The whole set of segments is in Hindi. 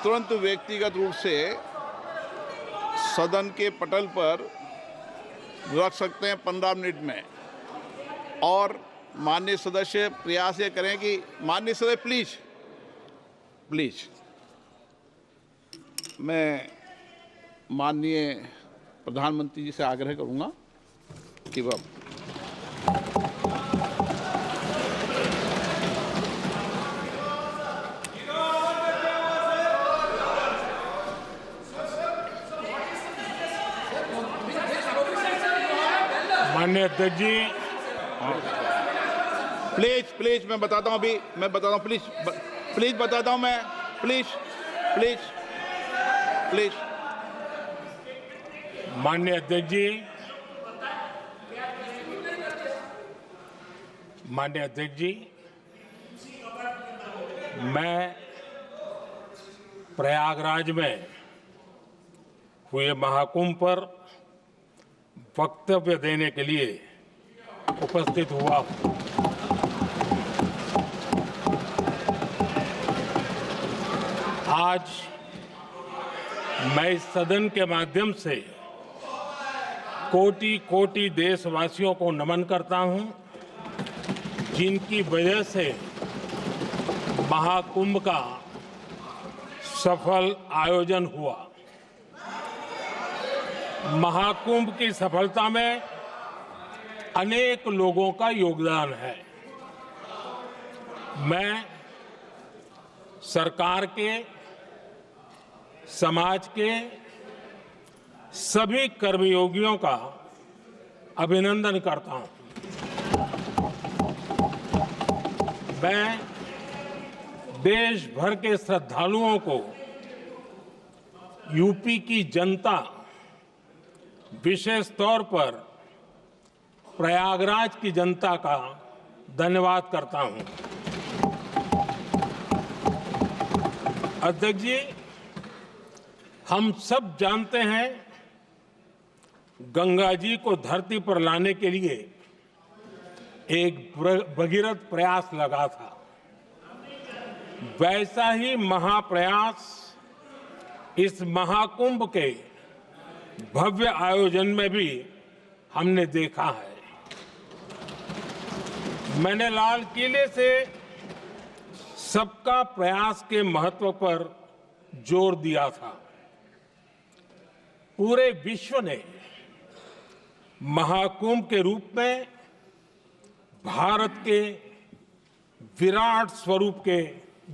तुरंत व्यक्तिगत रूप से सदन के पटल पर रख सकते हैं 15 मिनट में। और माननीय सदस्य प्रयास ये करें कि माननीय सदस्य प्लीज प्लीज मैं माननीय प्रधानमंत्री जी से आग्रह करूंगा कि वह माननीय अध्यक्ष जी, प्लीज मैं बताता हूं, अभी मैं बताता हूं, प्लीज बताता हूं मैं, प्लीज माननीय अध्यक्ष जी, माननीय अध्यक्ष जी, मैं प्रयागराज में हुए महाकुंभ पर वक्तव्य देने के लिए उपस्थित हुआ हूं। आज मैं इस सदन के माध्यम से कोटि कोटि देशवासियों को नमन करता हूं, जिनकी वजह से महाकुंभ का सफल आयोजन हुआ। महाकुंभ की सफलता में अनेक लोगों का योगदान है। मैं सरकार के, समाज के सभी कर्मयोगियों का अभिनंदन करता हूं। मैं देश भर के श्रद्धालुओं को, यूपी की जनता, विशेष तौर पर प्रयागराज की जनता का धन्यवाद करता हूं। अध्यक्ष जी, हम सब जानते हैं गंगा जी को धरती पर लाने के लिए एक भगीरथ प्रयास लगा था। वैसा ही महाप्रयास इस महाकुंभ के भव्य आयोजन में भी हमने देखा है। मैंने लाल किले से सबका प्रयास के महत्व पर जोर दिया था। पूरे विश्व ने महाकुंभ के रूप में भारत के विराट स्वरूप के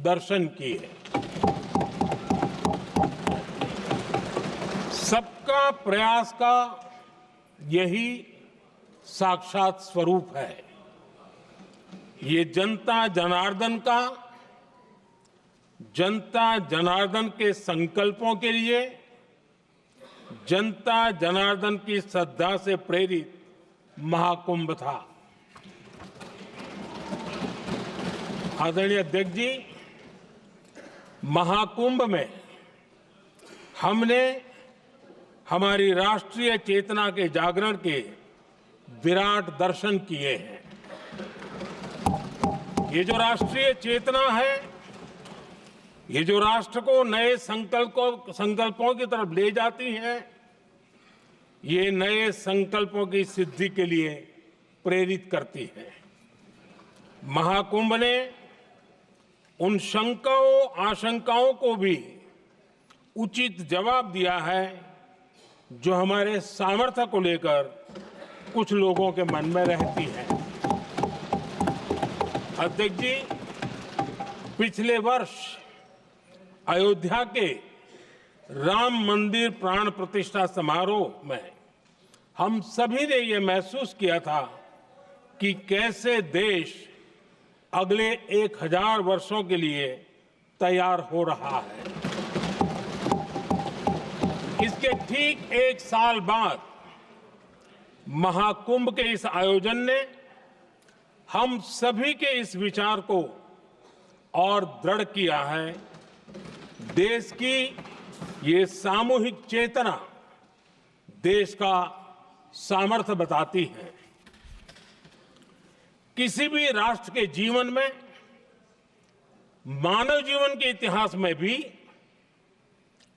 दर्शन किए। सबका प्रयास का यही साक्षात स्वरूप है। ये जनता जनार्दन के संकल्पों के लिए, जनता जनार्दन की श्रद्धा से प्रेरित महाकुंभ था। आदरणीय अध्यक्ष जी, महाकुंभ में हमने हमारी राष्ट्रीय चेतना के जागरण के विराट दर्शन किए हैं। ये जो राष्ट्रीय चेतना है, ये जो राष्ट्र को नए संकल्पों की तरफ ले जाती है, ये नए संकल्पों की सिद्धि के लिए प्रेरित करती है। महाकुंभ ने उन शंकाओं आशंकाओं को भी उचित जवाब दिया है जो हमारे सामर्थ्य को लेकर कुछ लोगों के मन में रहती है। अध्यक्ष जी, पिछले वर्ष अयोध्या के राम मंदिर प्राण प्रतिष्ठा समारोह में हम सभी ने ये महसूस किया था कि कैसे देश अगले 1000 वर्षों के लिए तैयार हो रहा है। इसके ठीक 1 साल बाद महाकुंभ के इस आयोजन ने हम सभी के इस विचार को और दृढ़ किया है। देश की ये सामूहिक चेतना देश का सामर्थ्य बताती है। किसी भी राष्ट्र के जीवन में, मानव जीवन के इतिहास में भी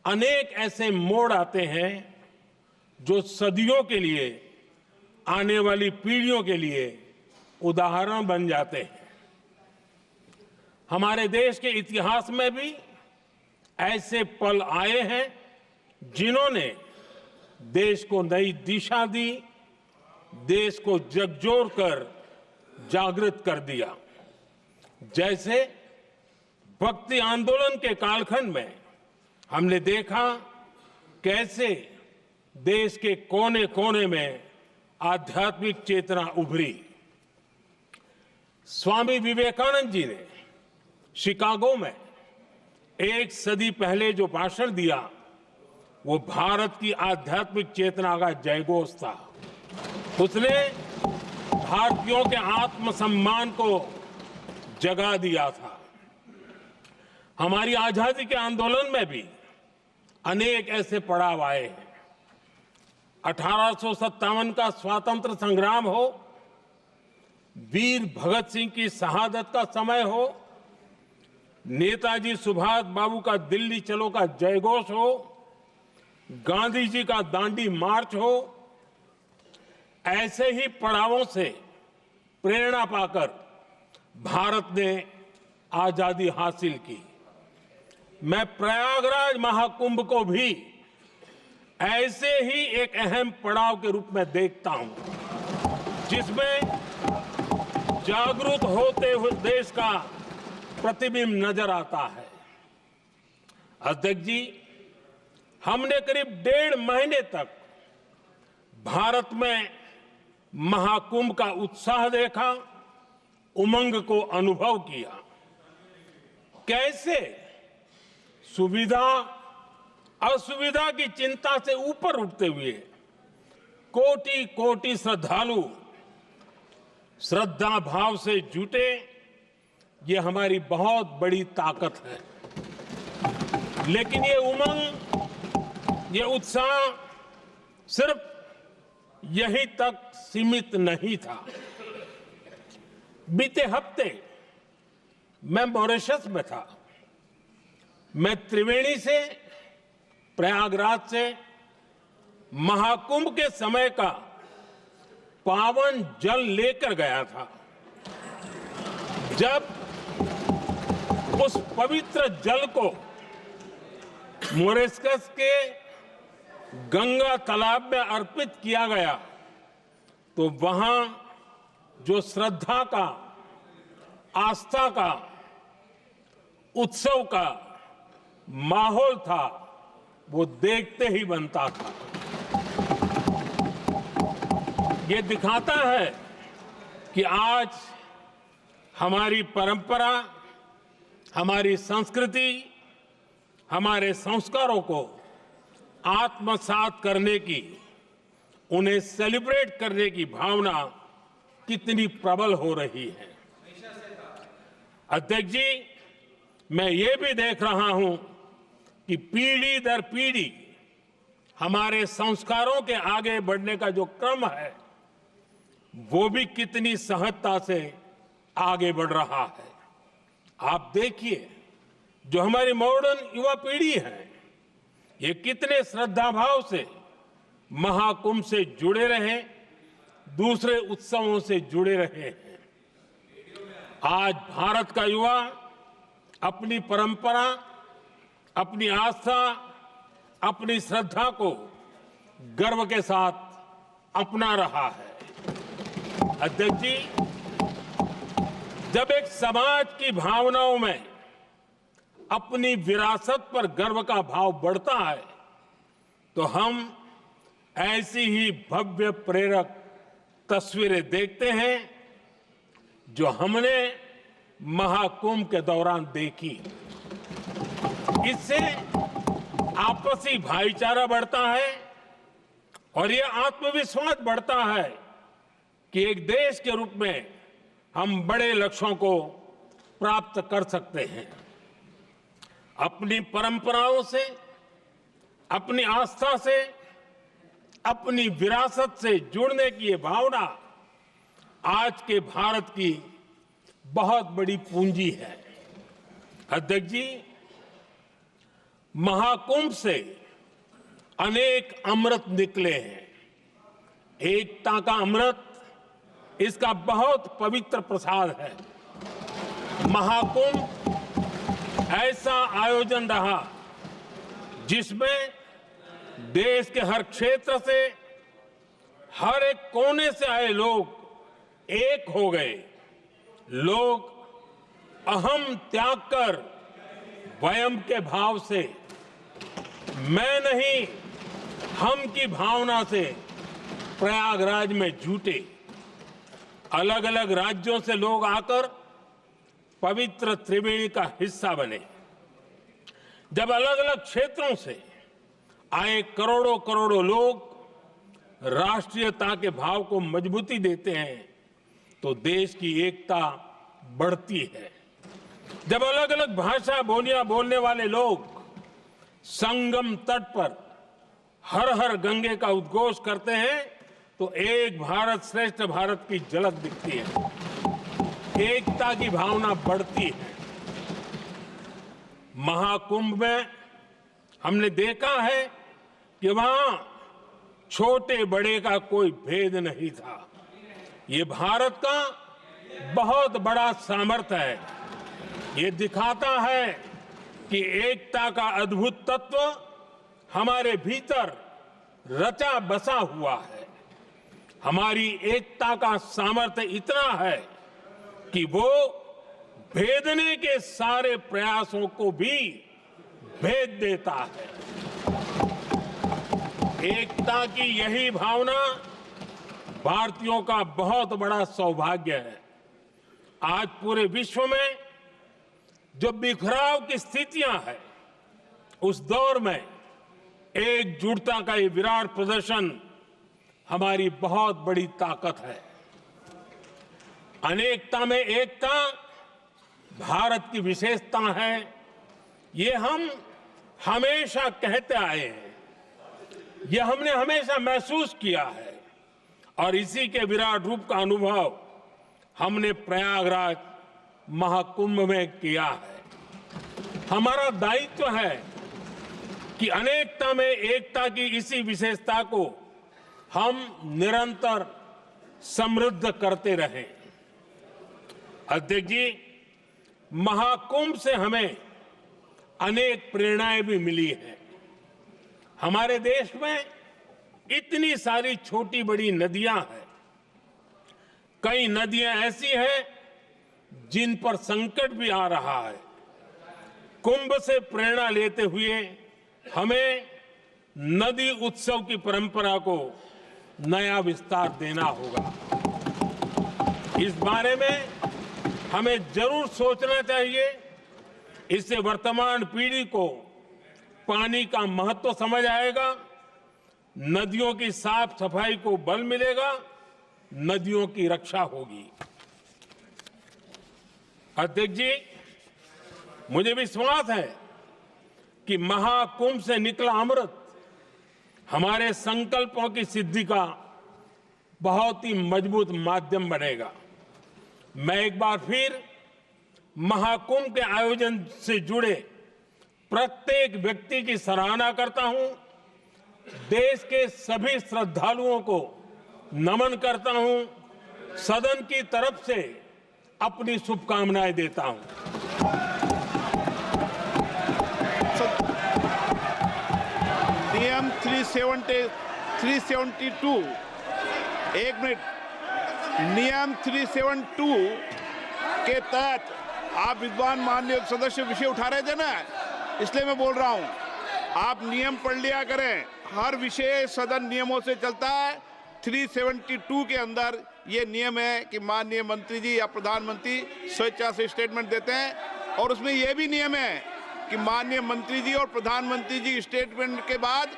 अनेक ऐसे मोड़ आते हैं जो सदियों के लिए, आने वाली पीढ़ियों के लिए उदाहरण बन जाते हैं। हमारे देश के इतिहास में भी ऐसे पल आए हैं जिन्होंने देश को नई दिशा दी, देश को झकझोर कर जागृत कर दिया। जैसे भक्ति आंदोलन के कालखंड में हमने देखा कैसे देश के कोने कोने में आध्यात्मिक चेतना उभरी। स्वामी विवेकानंद जी ने शिकागो में 1 सदी पहले जो भाषण दिया, वो भारत की आध्यात्मिक चेतना का जयघोष था। उसने भारतीयों के आत्मसम्मान को जगा दिया था। हमारी आजादी के आंदोलन में भी अनेक ऐसे पड़ाव आए हैं। 1857 का स्वातंत्र संग्राम हो, वीर भगत सिंह की शहादत का समय हो, नेताजी सुभाष बाबू का दिल्ली चलो का जयघोष हो, गांधी जी का दांडी मार्च हो, ऐसे ही पड़ावों से प्रेरणा पाकर भारत ने आजादी हासिल की। मैं प्रयागराज महाकुंभ को भी ऐसे ही एक अहम पड़ाव के रूप में देखता हूं, जिसमें जागरूक होते हुए देश का प्रतिबिंब नजर आता है। अध्यक्ष जी, हमने करीब 1.5 महीने तक भारत में महाकुंभ का उत्साह देखा, उमंग को अनुभव किया। कैसे सुविधा असुविधा की चिंता से ऊपर उठते हुए कोटि कोटि श्रद्धालु श्रद्धा भाव से जुटे, ये हमारी बहुत बड़ी ताकत है। लेकिन ये उमंग, ये उत्साह सिर्फ यहीं तक सीमित नहीं था। बीते हफ्ते मैं मॉरिशस में था। मैं त्रिवेणी से, प्रयागराज से महाकुंभ के समय का पावन जल लेकर गया था। जब उस पवित्र जल को मॉरिशस के गंगा तालाब में अर्पित किया गया, तो वहां जो श्रद्धा का, आस्था का, उत्सव का माहौल था, वो देखते ही बनता था। ये दिखाता है कि आज हमारी परंपरा, हमारी संस्कृति, हमारे संस्कारों को आत्मसात करने की, उन्हें सेलिब्रेट करने की भावना कितनी प्रबल हो रही है। अध्यक्ष जी, मैं ये भी देख रहा हूं कि पीढ़ी दर पीढ़ी हमारे संस्कारों के आगे बढ़ने का जो क्रम है, वो भी कितनी सहजता से आगे बढ़ रहा है। आप देखिए, जो हमारी मॉडर्न युवा पीढ़ी है, ये कितने श्रद्धा भाव से महाकुंभ से जुड़े रहे, दूसरे उत्सवों से जुड़े रहे हैं। आज भारत का युवा अपनी परंपरा, अपनी आस्था, अपनी श्रद्धा को गर्व के साथ अपना रहा है। अध्यक्ष जी, जब एक समाज की भावनाओं में अपनी विरासत पर गर्व का भाव बढ़ता है, तो हम ऐसी ही भव्य प्रेरक तस्वीरें देखते हैं जो हमने महाकुंभ के दौरान देखी। इससे आपसी भाईचारा बढ़ता है और ये आत्मविश्वास बढ़ता है कि एक देश के रूप में हम बड़े लक्ष्यों को प्राप्त कर सकते हैं। अपनी परंपराओं से, अपनी आस्था से, अपनी विरासत से जुड़ने की ये भावना आज के भारत की बहुत बड़ी पूंजी है। अध्यक्ष जी, महाकुंभ से अनेक अमृत निकले हैं। एकता का अमृत इसका बहुत पवित्र प्रसाद है। महाकुंभ ऐसा आयोजन रहा जिसमें देश के हर क्षेत्र से, हर एक कोने से आए लोग एक हो गए। लोग अहम त्याग कर वयम के भाव से, मैं नहीं हम की भावना से प्रयागराज में जुटे। अलग अलग राज्यों से लोग आकर पवित्र त्रिवेणी का हिस्सा बने। जब अलग अलग क्षेत्रों से आए करोड़ों करोड़ों लोग राष्ट्रीयता के भाव को मजबूती देते हैं तो देश की एकता बढ़ती है। जब अलग अलग भाषा बोलियां बोलने वाले लोग संगम तट पर हर हर गंगे का उद्घोष करते हैं तो एक भारत श्रेष्ठ भारत की झलक दिखती है। एकता की भावना बढ़ती है। महाकुंभ में हमने देखा है कि वहां छोटे बड़े का कोई भेद नहीं था। ये भारत का बहुत बड़ा सामर्थ्य है। ये दिखाता है कि एकता का अद्भुत तत्व हमारे भीतर रचा बसा हुआ है। हमारी एकता का सामर्थ्य इतना है कि वो भेदने के सारे प्रयासों को भी भेद देता है। एकता की यही भावना भारतीयों का बहुत बड़ा सौभाग्य है। आज पूरे विश्व में जो बिखराव की स्थितियां हैं, उस दौर में एकजुटता का ये विराट प्रदर्शन हमारी बहुत बड़ी ताकत है। अनेकता में एकता भारत की विशेषता है। ये हम हमेशा कहते आए हैं, ये हमने हमेशा महसूस किया है और इसी के विराट रूप का अनुभव हमने प्रयागराज महाकुंभ में किया है। हमारा दायित्व है कि अनेकता में एकता की इसी विशेषता को हम निरंतर समृद्ध करते रहें। अध्यक्ष जी, महाकुंभ से हमें अनेक प्रेरणाएं भी मिली हैं। हमारे देश में इतनी सारी छोटी बड़ी नदियां हैं। कई नदियां ऐसी हैं जिन पर संकट भी आ रहा है। कुंभ से प्रेरणा लेते हुए हमें नदी उत्सव की परंपरा को नया विस्तार देना होगा। इस बारे में हमें जरूर सोचना चाहिए। इससे वर्तमान पीढ़ी को पानी का महत्व समझ आएगा, नदियों की साफ सफाई को बल मिलेगा, नदियों की रक्षा होगी। अध्यक्ष जी, मुझे विश्वास है कि महाकुंभ से निकला अमृत हमारे संकल्पों की सिद्धि का बहुत ही मजबूत माध्यम बनेगा। मैं एक बार फिर महाकुंभ के आयोजन से जुड़े प्रत्येक व्यक्ति की सराहना करता हूं। देश के सभी श्रद्धालुओं को नमन करता हूं। सदन की तरफ से अपनी शुभकामनाएं देता हूं। नियम 372, एक मिनट, नियम 372 के तहत आप विद्वान माननीय सदस्य विषय उठा रहे थे ना, इसलिए मैं बोल रहा हूं, आप नियम पढ़ लिया करें। हर विषय सदन नियमों से चलता है। 372 के अंदर ये नियम है कि माननीय मंत्री जी या प्रधानमंत्री स्वेच्छा से स्टेटमेंट देते हैं, और उसमें यह भी नियम है कि माननीय मंत्री जी और प्रधानमंत्री जी स्टेटमेंट के बाद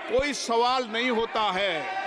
कोई सवाल नहीं होता है।